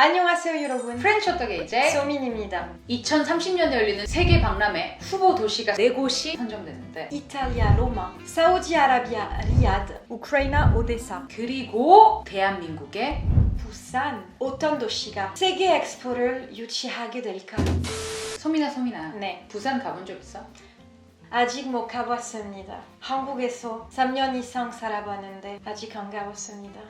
안녕하세요 여러분. 프렌치 어떻게 이제 소민입니다. 2030년에 열리는 세계 박람회 후보 도시가 4곳이 선정됐는데 이탈리아 로마, 사우디아라비아 리야드, 우크라이나 오데사, 그리고 대한민국의 부산 어떤 도시가 세계 엑스포를 유치하게 될까? 소민아 네, 부산 가본 적 있어? 아직 못 가봤습니다. 한국에서 3년 이상 살아봤는데 아직 안 가봤습니다.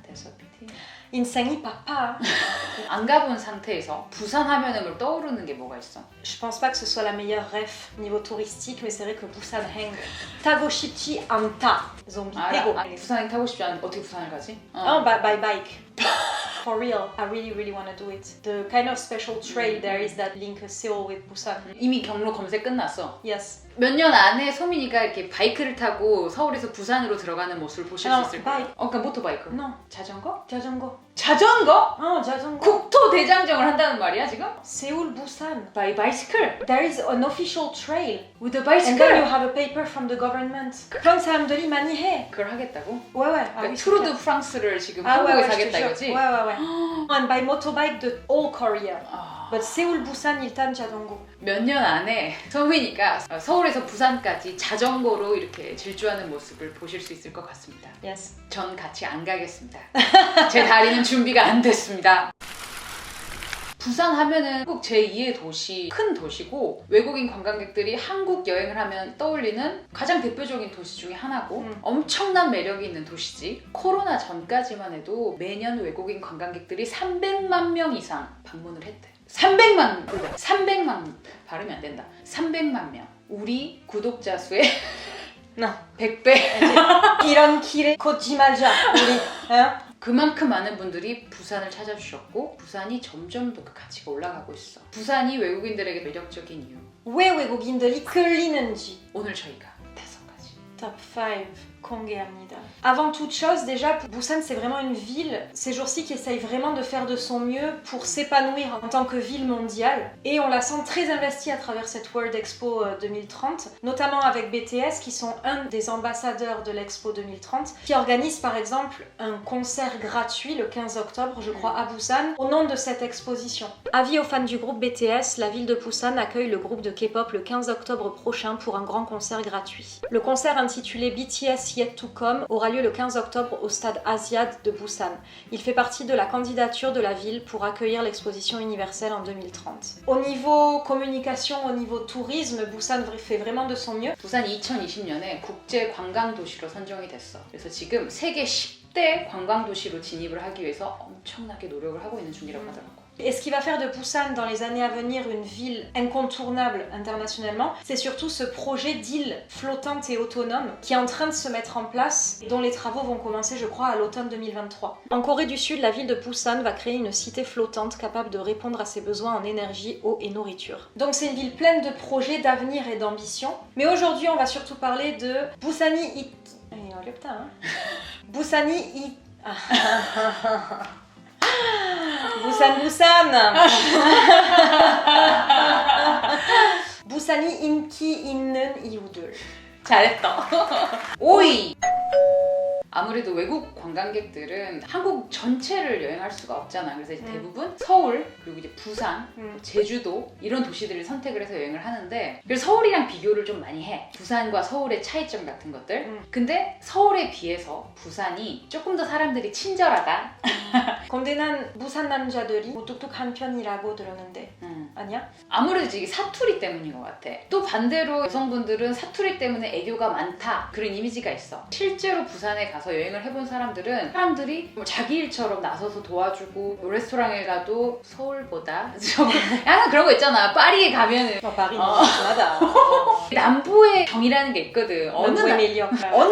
됐어 PT 인생이 바빠. 안 가본 상태에서 부산 하면은 떠오르는 게 뭐가 있어? Je pense pas que ce soit la meilleure ref niveau touristique, mais c'est vrai que 부산 행 타고 싶지 않다. 좀비 빼고. 부산에 타고 싶지 않은데 어떻게 부산을 가지? By bike. For real, I really want to do it. The kind of special trail there is that link Seoul with Busan. 이미 경로 검색 끝났어. Yes. 몇 년 안에 소민이가 이렇게 바이크를 타고 서울에서 부산으로 들어가는 모습을 보실 수 있을 거야. 바이크. 그러니까 모토바이크. No. 자전거? 자전거. 자전거? 자전거. 국토 대장정을 한다는 말이야 지금? Seoul, Busan. By bicycle. There is an official trail. With a And then bicycle. you have a paper from the government. 그런 사람들이 많이 해. 그걸 하겠다고? Ouais. 그러니까 투르 드 프랑스를 지금 ouais, 한국에서 je te 하겠다 jure. 이거지? Ouais. And by motorbike the whole Korea. 아, But Seoul, Busan 일단 자전거. 몇 년 안에 소민이가 서울에서 부산까지 자전거로 이렇게 질주하는 모습을 보실 수 있을 것 같습니다. Yes. 전 같이 안 가겠습니다. 제 다리는 준비가 안 됐습니다. 부산 하면은 한국 제2의 도시, 큰 도시고 외국인 관광객들이 한국 여행을 하면 떠올리는 가장 대표적인 도시 중에 하나고 엄청난 매력이 있는 도시지. 코로나 전까지만 해도 매년 외국인 관광객들이 300만 명 이상 방문을 했대. 300만 발음이 안 된다. 300만 명. 우리 구독자 수의 No. 100배. 이런 길에 걷지 말자. 우리. 그만큼 많은 분들이 부산을 찾아주셨고 부산이 점점 더 그 가치가 올라가고 있어. 부산이 외국인들에게 매력적인 이유. 왜 외국인들이 끌리는지. 오늘 저희가 5가지. Top 5 공개합니다. Avant toute chose, déjà, Busan c'est vraiment une ville ces jours-ci qui essaye vraiment de faire de son mieux pour s'épanouir en tant que ville mondiale. Et on la sent très investie à travers cette World Expo 2030, notamment avec BTS qui sont un des ambassadeurs de l'Expo 2030, qui organise par exemple un concert gratuit le 15 octobre, je crois, à Busan, au nom de cette exposition. Avis aux fans du groupe BTS, la ville de Busan accueille le groupe de K-pop le 15 octobre prochain pour un grand concert gratuit. Le concert intitulé BTS Yet to Come aura lieu le 15 octobre au stade Asiad de Busan. Il fait partie de la candidature de la ville pour accueillir l'exposition universelle en 2030. Au niveau communication, au niveau tourisme, Busan fait vraiment de son mieux. 부산이 2020년에 국제 관광 도시로 선정이 됐어. 그래서 지금 세계 10대 관광 도시로 진입을 하기 위해서 엄청나게 노력을 하고 있는 중이라고 하더라고. Et ce qui va faire de Busan dans les années à venir une ville incontournable internationalement, c'est surtout ce projet d'île flottante et autonome qui est en train de se mettre en place et dont les travaux vont commencer, je crois, à l'automne 2023. En Corée du Sud, la ville de Busan va créer une cité flottante capable de répondre à ses besoins en énergie, eau et nourriture. Donc c'est une ville pleine de projets, d'avenir et d'ambition. Mais aujourd'hui, on va surtout parler de Busani Busani Busani 인기 있는 이유들. 잘했다. 5위. 아무래도 외국 관광객들은 한국 전체를 여행할 수가 없잖아. 그래서 이제 대부분 서울, 그리고 이제 부산, 제주도 이런 도시들을 선택을 해서 여행을 하는데 그래서 서울이랑 비교를 좀 많이 해. 부산과 서울의 차이점 같은 것들. 근데 서울에 비해서 부산이 조금 더 사람들이 친절하다. 근데 난 부산 남자들이 무뚝뚝한 편이라고 들었는데 아니야? 아무래도 이게 사투리 때문인 것 같아. 또 반대로 여성분들은 사투리 때문에 애교가 많다 그런 이미지가 있어. 실제로 부산에 가서 여행을 해본 사람들이 뭐 자기 일처럼 나서서 도와주고 뭐 레스토랑에 가도 서울보다 약간 그런 거 있잖아. 파리에 가면은 파리 심하다. 남부의 정이라는 게 있거든. 어느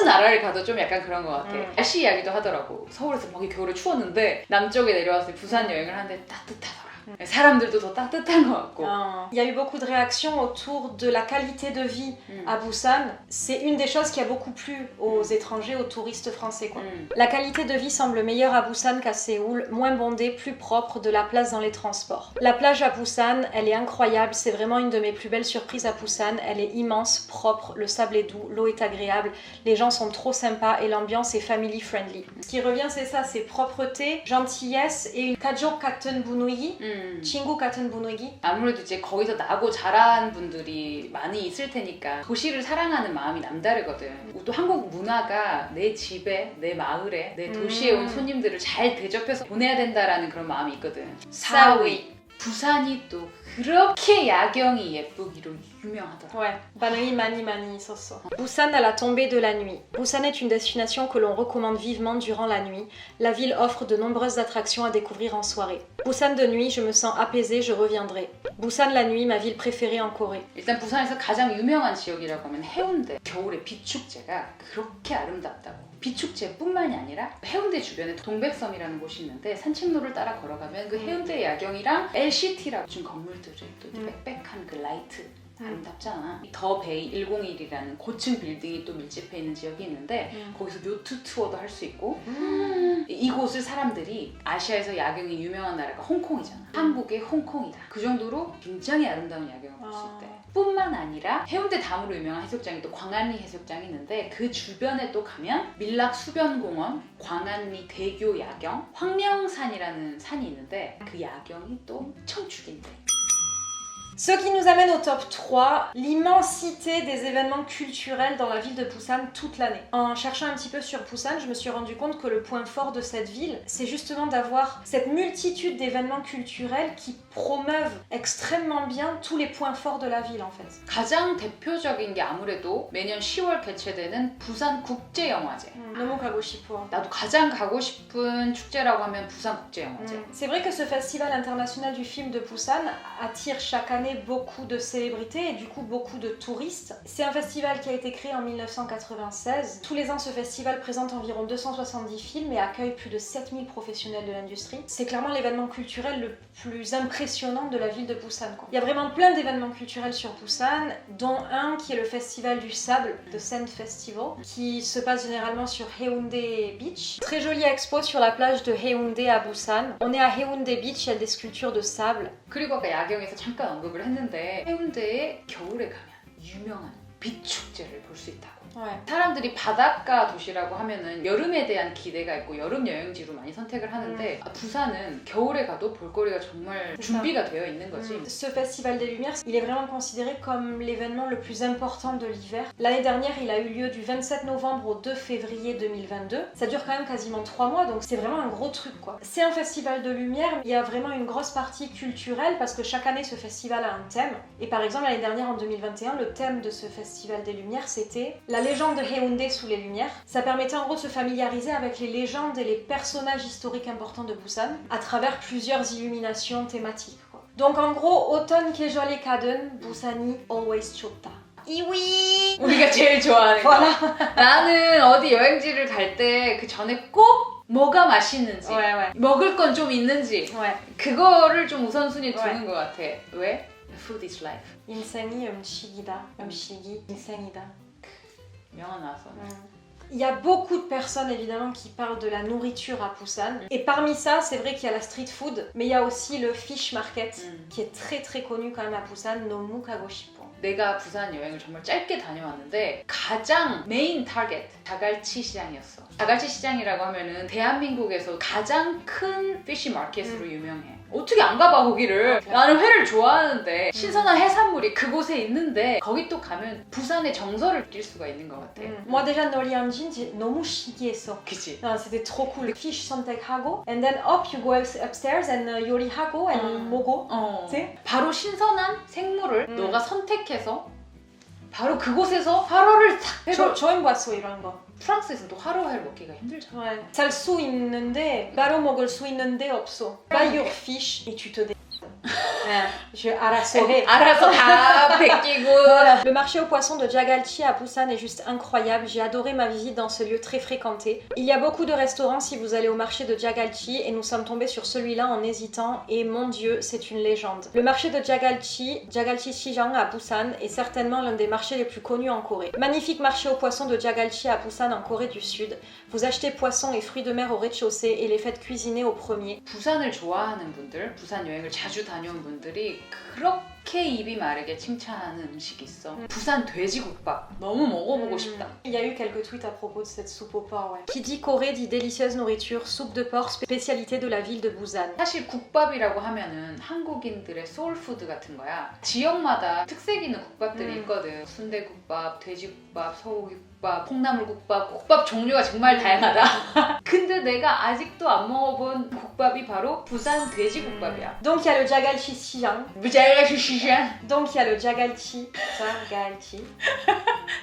나라를 가도 좀 약간 그런 것 같아. 날씨 이야기도 하더라고. 서울에서 거기 겨울에 추웠는데 남쪽에 내려와서 부산 여행을 하는데 따뜻하더라. 사람들도 더 따뜻한 것 같고. Il y a eu beaucoup de réactions autour de la qualité de vie à Busan. C'est une des choses qui a beaucoup plu aux étrangers, aux touristes français, quoi. La qualité de vie semble meilleure à Busan qu'à Séoul, moins bondée, plus propre, de la place dans les transports. La plage à Busan, elle est incroyable, c'est vraiment une de mes plus belles surprises à Busan. Elle est immense, propre, le sable est doux, l'eau est agréable, les gens sont trop sympas et l'ambiance est family friendly. Ce qui revient, c'est ça, c'est propreté, gentillesse et une 가족 같은 분위기, 친구 같은 분위기. 아무래도 이제 거기서 나고 자란 분들이 많이 있을 테니까 도시를 사랑하는 마음이 남다르거든. 또 한국 문화가 내 집에, 내 마을에, 내 도시에 온 손님들을 잘 대접해서 보내야 된다라는 그런 마음이 있거든. 사위. 부산이 또 그렇게 야경이 예쁘기로 유명하더라. Ouais, 반응이 많이 있었어. Busan à la tombée de la nuit. Busan est une destination que l'on recommande vivement durant la nuit. La ville offre de nombreuses attractions à découvrir en soirée. Busan de nuit, je me sens apaisée, je reviendrai. Busan la nuit, ma ville préférée en Corée. 일단 부산에서 가장 유명한 지역이라고 하면 해운대. 겨울에 빛축제가 그렇게 아름답다고. 빛축제뿐만이 아니라 해운대 주변에 동백섬이라는 곳이 있는데 산책로를 따라 걸어가면 그 해운대 야경이랑 LCT라고 준 건물들이 또 빽빽한 그 라이트 아름답잖아. 더 베이 101이라는 고층 빌딩이 또 밀집해 있는 지역이 있는데 거기서 요트 투어도 할 수 있고 이곳을 사람들이 아시아에서 야경이 유명한 나라가 홍콩이잖아. 한국의 홍콩이다. 그 정도로 굉장히 아름다운 야경을 볼 수 있대. 뿐만 아니라 해운대 다음으로 유명한 해수욕장이 또 광안리 해수욕장이 있는데 그 주변에 또 가면 밀락 수변공원, 광안리 대교 야경, 황령산이라는 산이 있는데 그 야경이 또 엄청 죽인대. Ce qui nous amène au top 3, l'immensité des événements culturels dans la ville de Busan toute l'année. En cherchant un petit peu sur Busan, je me suis rendu compte que le point fort de cette ville, c'est justement d'avoir cette multitude d'événements culturels qui promeuvent extrêmement bien tous les points forts de la ville en fait. 가장 대표적인 게 아무래도 매년 10월 개최되는 부산 국제영화제. 너무 가고 싶어. 나도 가장 가고 싶은 축제라고 하면 부산 국제영화제. C'est vrai que ce festival international du film de Busan attire chaque année beaucoup de célébrités et du coup beaucoup de touristes. C'est un festival qui a été créé en 1996. Tous les ans, ce festival présente environ 270 films et accueille plus de 7000 professionnels de l'industrie. C'est clairement l'événement culturel le plus impressionnant de la ville de Busan, quoi. Il y a vraiment plein d'événements culturels sur Busan, dont un qui est le festival du sable, The Sand Festival, qui se passe généralement sur Haeundae Beach. Très jolie expo sur la plage de Haeundae à Busan. On est à Haeundae Beach, il y a des sculptures de sable. 그리고 아까 야경에서 잠깐 언급을 했는데 해운대에 겨울에 가면 유명한 빛축제를 볼 수 있다고. Ouais. 사람들이 바닷가 도시라고 하면은 여름에 대한 기대가 있고 여름 여행지로 많이 선택을 하는데 부산은 겨울에 가도 볼거리가 정말 준비가 되어 있는 거지. Ce festival des Lumières, il est vraiment considéré comme l'événement le plus important de l'hiver. L'année dernière, il a eu lieu du 27 novembre au 2 février 2022. Ça dure quand même quasiment 3 mois, donc c'est vraiment un gros truc, quoi. C'est un festival de lumière, il y a vraiment une grosse partie culturelle parce que chaque année, ce festival a un thème. Et par exemple, l'année dernière, en 2021, le thème de ce festival des Lumières, c'était la légende de Haeundae sous les lumières. Ça permettait en gros de se familiariser avec les légendes et les personnages historiques importants de Busan à travers plusieurs illuminations thématiques, quoi. Donc en gros, automne 계절이 가든 부산이 always 좋다. 이위! 우리가 제일 좋아하는 거. Voilà. 나는 어디 여행지를 갈 때 그 전에 꼭 뭐가 맛있는지 Ouais. 먹을 건 좀 있는지 Ouais. 그거를 좀 우선순위에 두는 것 같아. 왜? Food is life. 인생이 음식이다. 음식이 인생이다. 명언 나왔어. Il y a beaucoup de personnes évidemment qui parlent de la nourriture à Busan. Et parmi ça, c'est vrai qu'il y a la street food, mais il y a aussi le fish market qui est très très connu quand même à Busan. 너무 가고 싶어. 내가 부산 여행을 정말 짧게 다녀왔는데 가장 메인 타겟 자갈치 시장이었어. 자갈치 시장이라고 하면은 대한민국에서 가장 큰 피시 마켓으로 유명해. 어떻게 안 가봐 거기를. 나는 회를 좋아하는데 신선한 해산물이 그곳에 있는데 거기 또 가면 부산의 정서를 느낄 수가 있는 것 같아. Moi déjà Norianjin, 너무 신기했어. 그치? C'était trop cool. Fish 선택하고 and then up you go upstairs and 요리하고 and 먹어. 그치? 바로 신선한 생물을 너가 선택해서 바로 그곳에서 화로를 탁 처음 봤어 이런 거. 프랑스에서는 또 화로회를 먹기가 힘들잖아. Ouais. 살 수 있는데 바로 먹을 수 있는데 없어. Buy your fish et tu te dé... Je arraserai. 알아서 다 베끼고. Voilà. Le marché aux poissons de Jagalchi à Busan est juste incroyable. J'ai adoré ma visite dans ce lieu très fréquenté. Il y a beaucoup de restaurants si vous allez au marché de Jagalchi et nous sommes tombés sur celui-là en hésitant et mon Dieu, c'est une légende. Le marché de Jagalchi Shijang à Busan est certainement l'un des marchés les plus connus en Corée. Magnifique marché aux poissons de Jagalchi à Busan en Corée du Sud. Vous achetez poissons et fruits de mer au rez-de-chaussée et les faites cuisiner au premier. 부산을 좋아하는 분들, 부산 여행을 자주 다녀온 분들이 그렇게 입이 마르게 칭찬하는 음식이 있어. 부산 돼지국밥 너무 먹어보고 싶다. Il y a eu quelques tweets à propos de cette soupe au porc, ouais. Qui dit Corée dit délicieuse nourriture, soupe de porc, spécialité de la ville de Busan. 사실 국밥이라고 하면은 한국인들의 소울푸드 같은 거야. 지역마다 특색 있는 국밥들이 있거든. 순대국밥, 돼지국밥, 소고기국밥, 콩나물국밥, 국밥 종류가 정말 다양하다. 근데 내가 아직도 안 먹어본 국밥이 바로 부산 돼지국밥이야. Donc il y a le Jagalchi Shijang. Donc il y a le Jagalchi.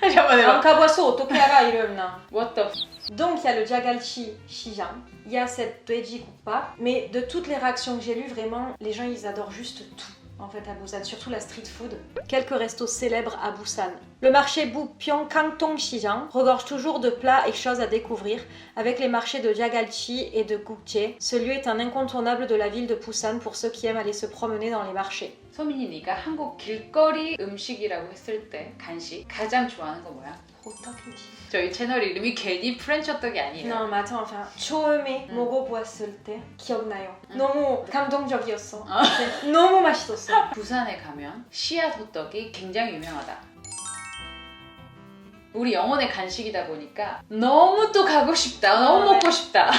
다시 한번 해봐. 안 가봤어 어떻게 알아 이름나. What the Donc il y a le Jagalchi Shijang. Il y a cette 돼지국밥. Mais de toutes les réactions que j'ai lues, vraiment, les gens ils adorent juste tout. En fait à Busan, surtout la street food. Quelques restos célèbres à Busan. Le marché Bupyeong Kangtong Shijang regorge toujours de plats et choses à découvrir. Avec les marchés de Jagalchi et de Gukje, ce lieu est un incontournable de la ville de Busan pour ceux qui aiment aller se promener dans les marchés. 소민이 네가 한국 길거리 음식이라고 했을 때 간식 가장 좋아하는 거 뭐야? 호떡이지. 저희 채널 이름이 괜히 프렌치 호떡이 아니에요. Non, mais attends, enfin, 처음에 먹어보았을 때 기억나요. 너무 감동적이었어. 너무 맛있었어. 부산에 가면 씨앗 호떡이 굉장히 유명하다. 우리 영혼의 간식이다 보니까 너무 또 가고 싶다. 너무 먹고 싶다.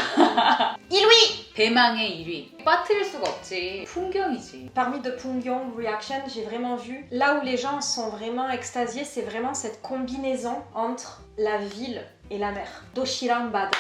1위! 대망의 1위. 빠뜨릴 수가 없지. 풍경이지. Parmi de Pungyong Reaction, j'ai vraiment vu, là où les gens sont vraiment extasiés, c'est vraiment cette combinaison entre la ville et la mer. Doshiran Bada.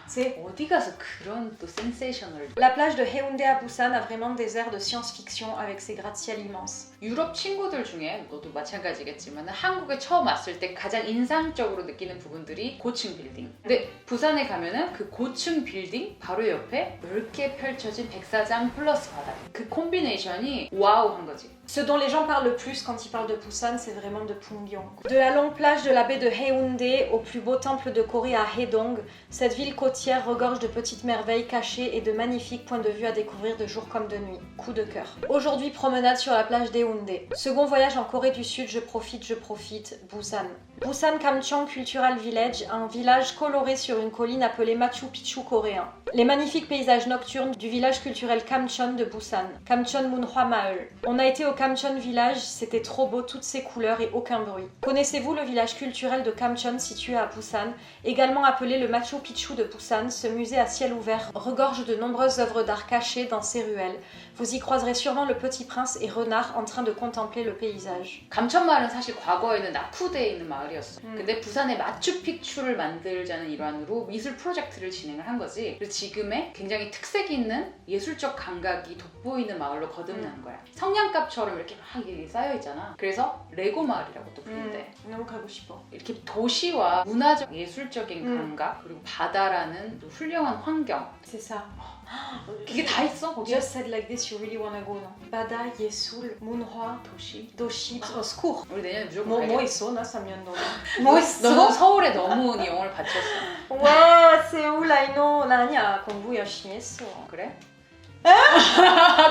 C'est 어디 가서 그런 또 센세이셔널. la plage de Haeundae à Busan a vraiment des airs de science-fiction avec ses gratte-ciels immenses. 유럽 친구들 중에 너도 마찬가지겠지만 한국에 처음 왔을 때 가장 인상적으로 느끼는 부분들이 고층 빌딩. 근데 부산에 가면은 그 고층 빌딩 바로 옆에 넓게 펼쳐진 백사장 플러스 바다. 그 콤비네이션이 와우한 거지. Ce dont les gens parlent le plus quand ils parlent de Busan, c'est vraiment de Pungyong. De la longue plage de la baie de Haeundae au plus beau temple de Corée à Haedong, cette ville côtière regorge de petites merveilles cachées et de magnifiques points de vue à découvrir de jour comme de nuit. Coup de cœur. Aujourd'hui, promenade sur la plage d'Haeundae. Second voyage en Corée du Sud, je profite, Busan. Busan Kamcheong Cultural Village, un village coloré sur une colline appelé Machu Picchu coréen. Les magnifiques paysages nocturnes du village culturel Kamcheon de Busan, Kamcheon Munhwa Maeul. On a été au Kamcheon Village, c'était trop beau, toutes ces couleurs et aucun bruit. Connaissez-vous le village culturel de Kamcheon situé à Busan, également appelé le Machu Picchu de Busan? Ce musée à ciel ouvert regorge de nombreuses œuvres d'art cachées dans ses ruelles. Vous y croiserez sûrement le petit prince et renard en train de contempler le paysage. 감천마을은 사실 과거에는 낙후되어 있는 마을이었어. 근데 부산에 마추픽추를 만들자는 일환으로 미술 프로젝트를 진행을 한 거지. 그래서 지금의 굉장히 특색 있는 예술적 감각이 돋보이는 마을로 거듭나는 거야. 성냥갑처럼 이렇게 막 쌓여 있잖아. 그래서 레고 마을이라고 또 부른대. 너무 가고 싶어. 이렇게 도시와 문화적 예술적인 감각 그리고 바다라는 또 훌륭한 환경. C'est ça. 이게 다 있어 거기. Just said like this, you really wanna go, no? 바다, 예술, 문화, 도시. 도시, 스쿨. 우리 내년에 무조건 뭐 가야겠다. 있어? 나 3년 동안. 뭐 있어? 너는 서울에 너무 네 영혼을 바쳤어. 와, 세울, 아이노. 나 아니야. 공부 열심히 했어. 그래?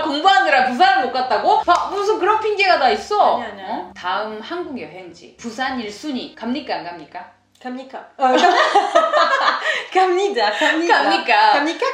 공부하느라 부산을 못 갔다고? 무슨 그런 핑계가 다 있어? 아니야. 다음 한국 여행지 부산 1순위 갑니까 안 갑니까? 갑니까? 갑니다. 갑니까? 갑니까?